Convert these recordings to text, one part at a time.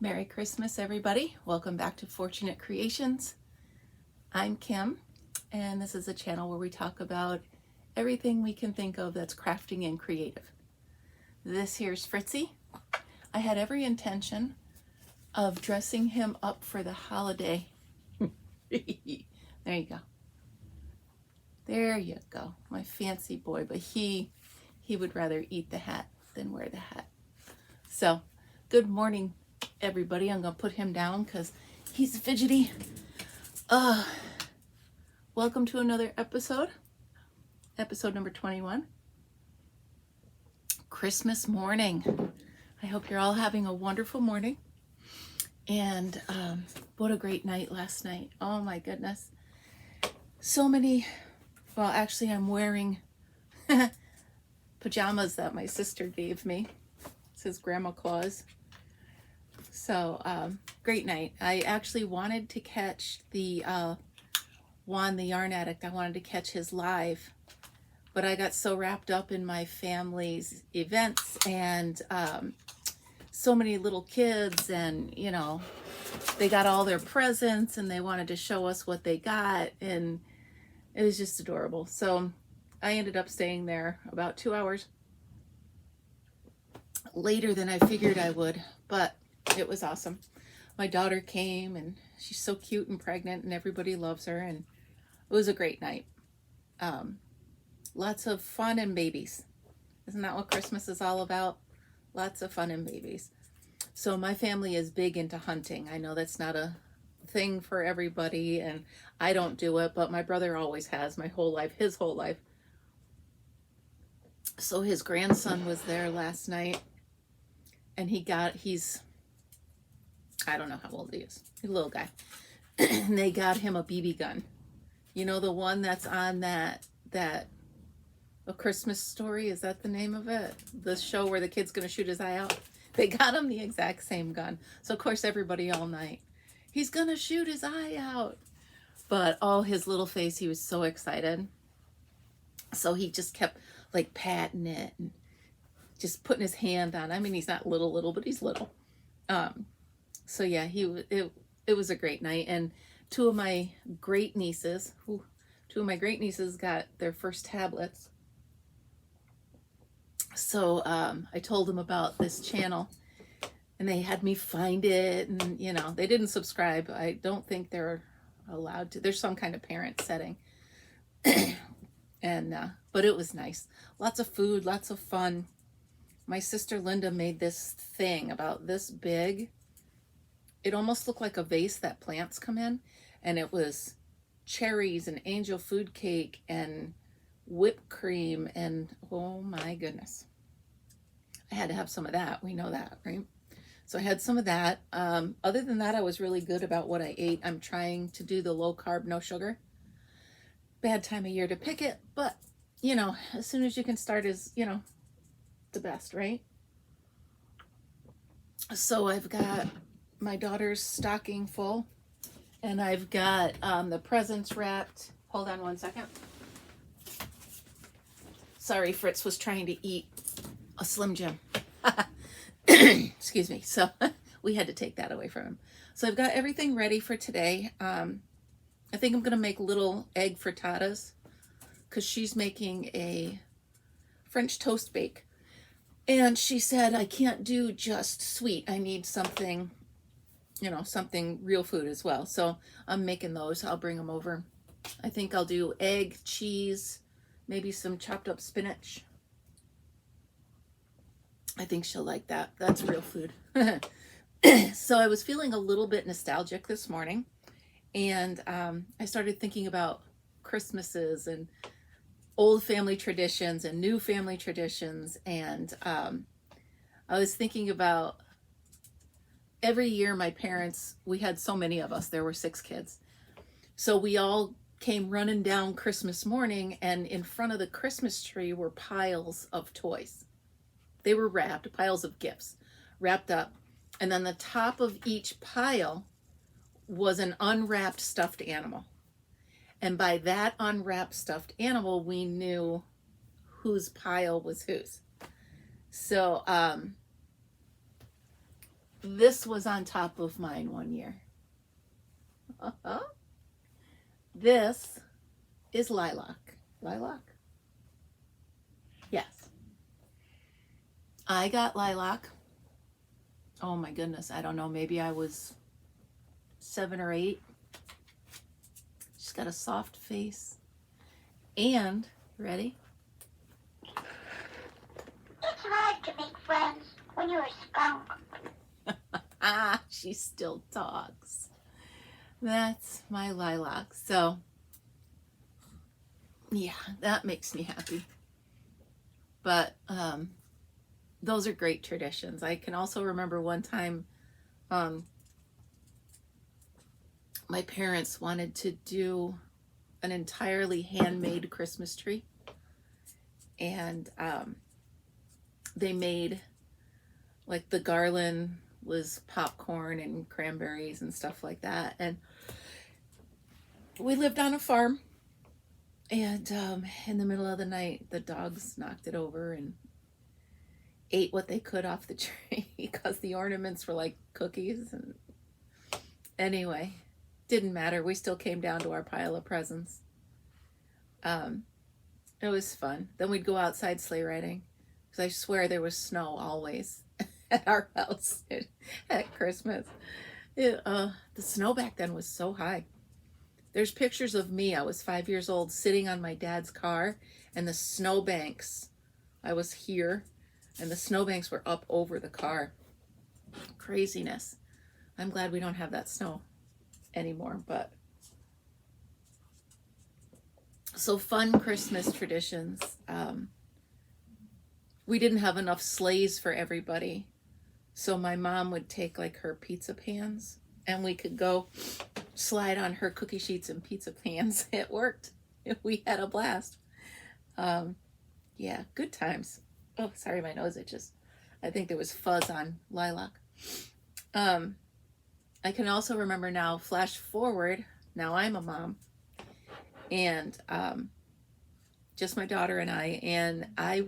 Merry Christmas, everybody. Welcome back to Fortunate Creations. I'm Kim, and this is a channel where we talk about everything we can think of that's crafting and creative. This here's Fritzy. I had every intention of dressing him up for the holiday. There you go. There you go. My fancy boy, but he would rather eat the hat than wear the hat. So, good morning, everybody. I'm gonna put him down because he's fidgety. Welcome to another episode number 21. Christmas morning. I hope you're all having a wonderful morning. And what a great night last night. Oh my goodness. So many, well, actually I'm wearing pajamas that my sister gave me. It says Grandma Claus. So, great night. I actually wanted to catch the Juan the Yarn Addict. I wanted to catch his live, but I got so wrapped up in my family's events and so many little kids, and you know, they got all their presents and they wanted to show us what they got, and it was just adorable. So I ended up staying there about 2 hours later than I figured I would, but it was awesome. My daughter came and she's so cute and pregnant and everybody loves her, and it was a great night. Lots of fun and babies. Isn't that what Christmas is all about? Lots of fun and babies. So my family is big into hunting. I know that's not a thing for everybody, and I don't do it, but my brother always has my whole life, his whole life. So his grandson was there last night, and he's I don't know how old he is. He's a little guy. And they got him a BB gun. You know, the one that's on that A Christmas Story, is that the name of it? The show where the kid's going to shoot his eye out. They got him the exact same gun. So, of course, everybody all night, he's going to shoot his eye out. But, oh, his little face, he was so excited. So he just kept, like, patting it and just putting his hand on. I mean, he's not little, but he's little. So, yeah, it was a great night. And two of my great nieces got their first tablets. So I told them about this channel, and they had me find it, and you know, they didn't subscribe. I don't think they're allowed to. There's some kind of parent setting. And but it was nice. Lots of food, lots of fun. My sister Linda made this thing about this big. It almost looked like a vase that plants come in, and it was cherries and angel food cake and whipped cream, and oh my goodness, I had to have some of that. We know that, right? So I had some of that. Other than that, I was really good about what I ate. I'm trying to do the low carb, no sugar. Bad time of year to pick it, but you know, as soon as you can start is, you know, the best, right? So I've got my daughter's stocking full, and I've got the presents wrapped. Hold on one second. Sorry, Fritz was trying to eat a Slim Jim. Excuse me. So we had to take that away from him. So I've got everything ready for today. I think I'm going to make little egg frittatas because she's making a French toast bake. And she said, I can't do just sweet. I need something, you know, something real food as well. So I'm making those. I'll bring them over. I think I'll do egg, cheese, maybe some chopped up spinach. I think she'll like that. That's real food. So I was feeling a little bit nostalgic this morning, and I started thinking about Christmases and old family traditions and new family traditions. And I was thinking about every year my parents, we had so many of us, there were 6 kids. So we all came running down Christmas morning, and in front of the Christmas tree were piles of toys. They were wrapped, piles of gifts, wrapped up. And then the top of each pile was an unwrapped stuffed animal. And by that unwrapped stuffed animal, we knew whose pile was whose. So This was on top of mine one year. This is lilac. Lilac? Yes. I got lilac. Oh my goodness, I don't know. Maybe I was 7 or 8. She's got a soft face. And, ready? It's hard to make friends when you're a skunk. She still talks. That's my lilac. So, yeah, that makes me happy. But those are great traditions. I can also remember one time my parents wanted to do an entirely handmade Christmas tree. And they made, like, the garland was popcorn and cranberries and stuff like that. And we lived on a farm. And in the middle of the night, the dogs knocked it over and ate what they could off the tree because the ornaments were like cookies. And anyway, didn't matter. We still came down to our pile of presents. It was fun. Then we'd go outside sleigh riding, because I swear there was snow always at our house at Christmas. The snow back then was so high. There's pictures of me. I was 5 years old sitting on my dad's car, and the snowbanks, I was here, and the snowbanks were up over the car. Craziness. I'm glad we don't have that snow anymore, but so fun Christmas traditions. We didn't have enough sleighs for everybody, so my mom would take like her pizza pans, and we could go slide on her cookie sheets and pizza pans. It worked. We had a blast. Yeah, good times. Oh, sorry, my nose itches. I think there was fuzz on lilac. I can also remember now, flash forward, now I'm a mom, and just my daughter and I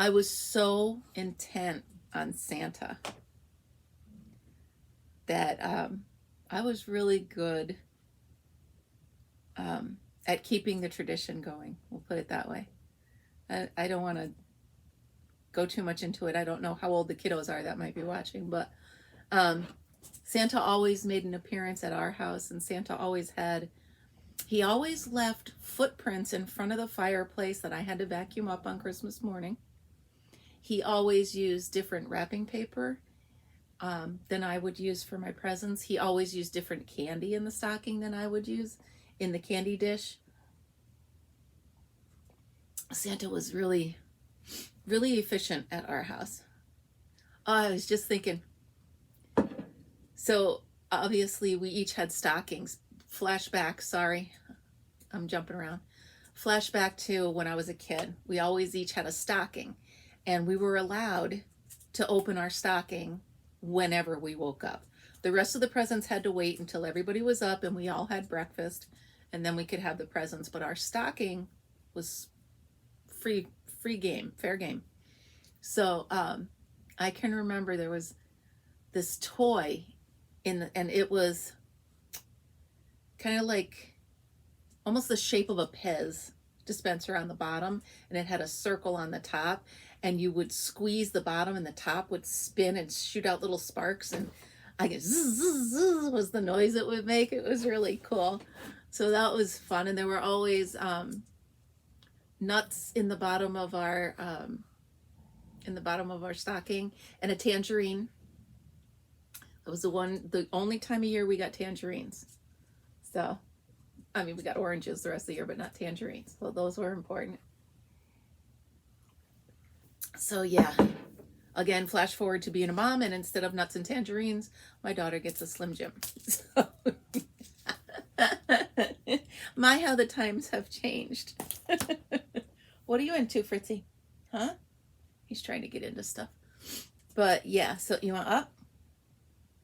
was so intent on Santa that I was really good at keeping the tradition going. We'll put it that way. I don't want to go too much into it. I don't know how old the kiddos are that might be watching, but Santa always made an appearance at our house, and Santa always he always left footprints in front of the fireplace that I had to vacuum up on Christmas morning. He always used different wrapping paper than I would use for my presents. He always used different candy in the stocking than I would use in the candy dish. Santa was really, really efficient at our house. I was just thinking, so obviously we each had stockings. Flashback, sorry, I'm jumping around. Flashback to when I was a kid. We always each had a stocking, and we were allowed to open our stocking whenever we woke up. The rest of the presents had to wait until everybody was up and we all had breakfast, and then we could have the presents. But our stocking was free game, fair game. So I can remember there was this toy and it was kind of like almost the shape of a Pez dispenser on the bottom, and it had a circle on the top, and you would squeeze the bottom and the top would spin and shoot out little sparks, and I guess zzz, zzz, zzz was the noise it would make. It was really cool. So that was fun. And there were always nuts in the bottom of our stocking, and a tangerine. That was the only time of year we got tangerines. So, I mean, we got oranges the rest of the year, but not tangerines. So those were important. So yeah, again, flash forward to being a mom, and instead of nuts and tangerines, my daughter gets a Slim Jim. So, my, how the times have changed. What are you into, Fritzy? Huh? He's trying to get into stuff. But yeah, so you want up?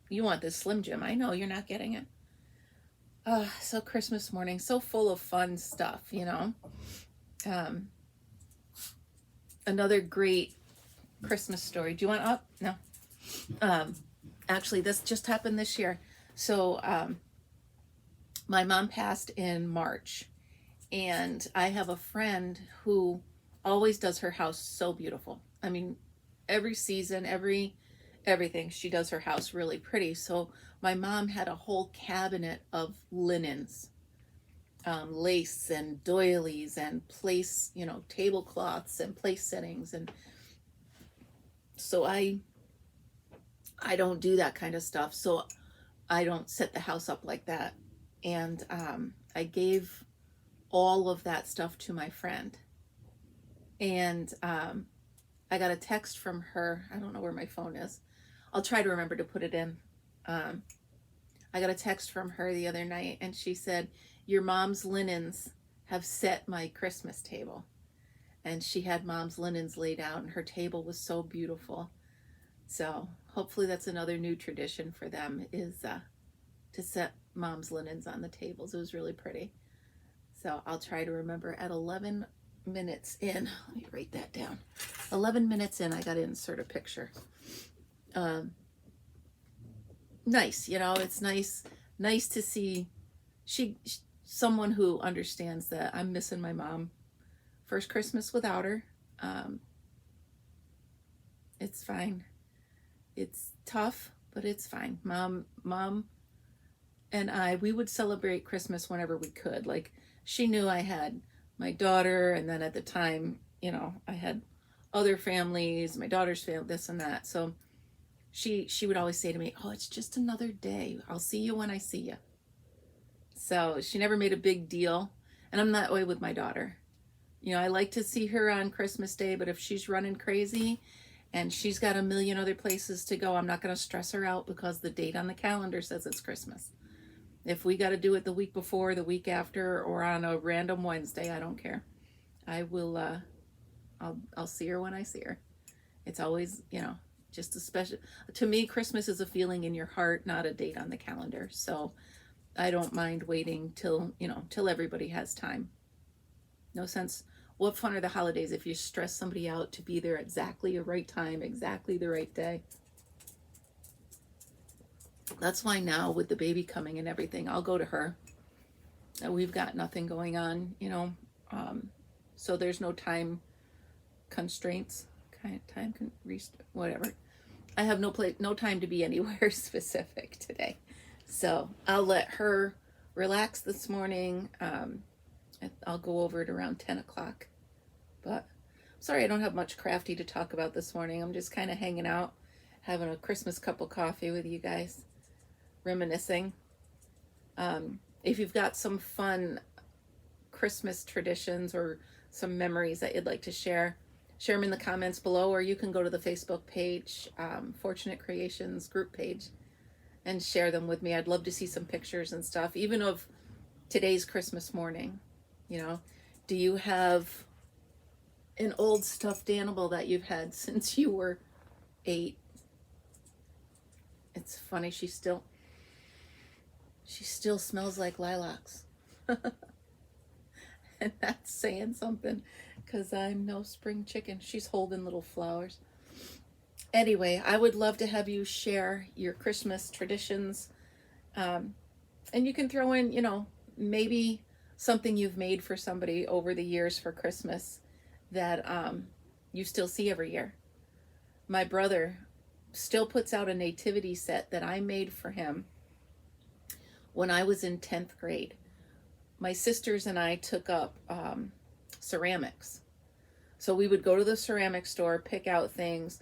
You want this Slim Jim. I know you're not getting it. So Christmas morning, so full of fun stuff, you know. Another great Christmas story. Do you want up? No. Actually, this just happened this year. So, my mom passed in March, and I have a friend who always does her house so beautiful. I mean, every season, everything, she does her house really pretty. So my mom had a whole cabinet of linens, lace and doilies and place, tablecloths and place settings. And so I don't do that kind of stuff. So I don't set the house up like that. And I gave all of that stuff to my friend. And I got a text from her. I don't know where my phone is. I'll try to remember to put it in. I got a text from her the other night, and she said, "Your mom's linens have set my Christmas table." And she had mom's linens laid out, and her table was so beautiful. So hopefully that's another new tradition for them, is to set mom's linens on the tables. It was really pretty. So I'll try to remember. At 11 minutes in, let me write that down. 11 minutes in, I got to insert a picture. Nice, it's nice to see someone who understands that I'm missing my mom. First Christmas without her. It's fine. It's tough, but it's fine. Mom and we would celebrate Christmas whenever we could. Like, she knew I had my daughter, and then at the time, I had other families, my daughter's family, this and that. So she would always say to me, "Oh, it's just another day. I'll see you when I see you." So she never made a big deal. And I'm that way with my daughter. I like to see her on Christmas Day, but if she's running crazy and she's got a million other places to go, I'm not going to stress her out because the date on the calendar says it's Christmas. If we got to do it the week before, the week after, or on a random Wednesday, I don't care. I will, I'll see her when I see her. It's always, just a special, to me, Christmas is a feeling in your heart, not a date on the calendar. So I don't mind waiting till everybody has time. No sense. What fun are the holidays if you stress somebody out to be there exactly the right time, exactly the right day? That's why now, with the baby coming and everything, I'll go to her. We've got nothing going on, so there's no time constraints. Whatever. I have no time to be anywhere specific today. So I'll let her relax this morning. I'll go over it around 10 o'clock. But sorry, I don't have much crafty to talk about this morning. I'm just kind of hanging out, having a Christmas cup of coffee with you guys, reminiscing. If you've got some fun Christmas traditions or some memories that you'd like to share them in the comments below, or you can go to the Facebook page, Fortunate Creations group page, and share them with me. I'd love to see some pictures and stuff, even of today's Christmas morning. Do you have an old stuffed animal that you've had since you were 8? It's funny, she still smells like lilacs. And that's saying something, because I'm no spring chicken. She's holding little flowers. Anyway, I would love to have you share your Christmas traditions. And you can throw in, maybe something you've made for somebody over the years for Christmas that you still see every year. My brother still puts out a nativity set that I made for him when I was in 10th grade. My sisters and I took up ceramics. So we would go to the ceramic store, pick out things.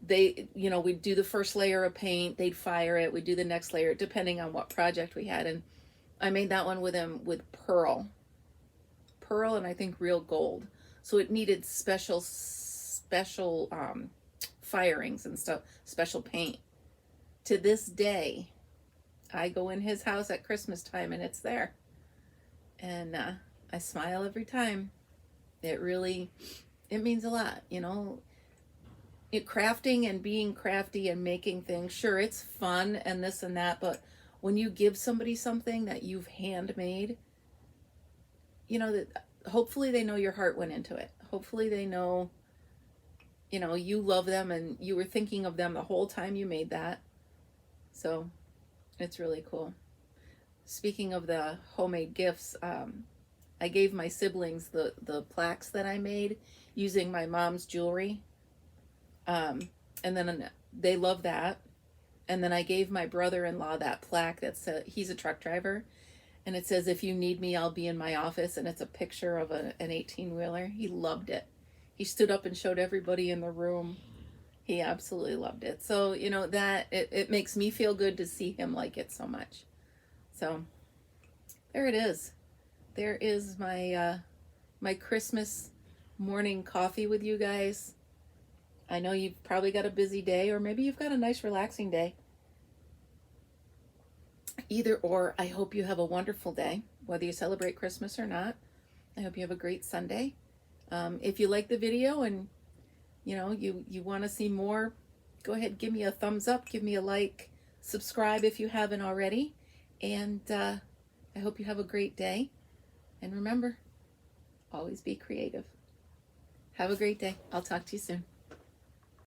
We'd do the first layer of paint, they'd fire it, we'd do the next layer, depending on what project we had. And I made that one with him with pearl, and I think real gold. So it needed special firings and stuff, special paint. To this day, I go in his house at Christmas time and it's there. And I smile every time. It means a lot, crafting and being crafty and making things. Sure, it's fun and this and that, but when you give somebody something that you've handmade, that hopefully they know your heart went into it. Hopefully they know, you love them and you were thinking of them the whole time you made that. So it's really cool. Speaking of the homemade gifts, I gave my siblings the plaques that I made using my mom's jewelry. And then they love that. And then I gave my brother-in-law that plaque that said, he's a truck driver, and it says, "If you need me, I'll be in my office." And it's a picture of an 18-wheeler. He loved it. He stood up and showed everybody in the room. He absolutely loved it. So, you know, that it makes me feel good to see him like it so much. So there it is. There is my my Christmas morning coffee with you guys. I know you've probably got a busy day, or maybe you've got a nice relaxing day. Either or, I hope you have a wonderful day, whether you celebrate Christmas or not. I hope you have a great Sunday. If you like the video and you want to see more, go ahead, give me a thumbs up, give me a like, subscribe if you haven't already, and I hope you have a great day. And remember, always be creative. Have a great day. I'll talk to you soon.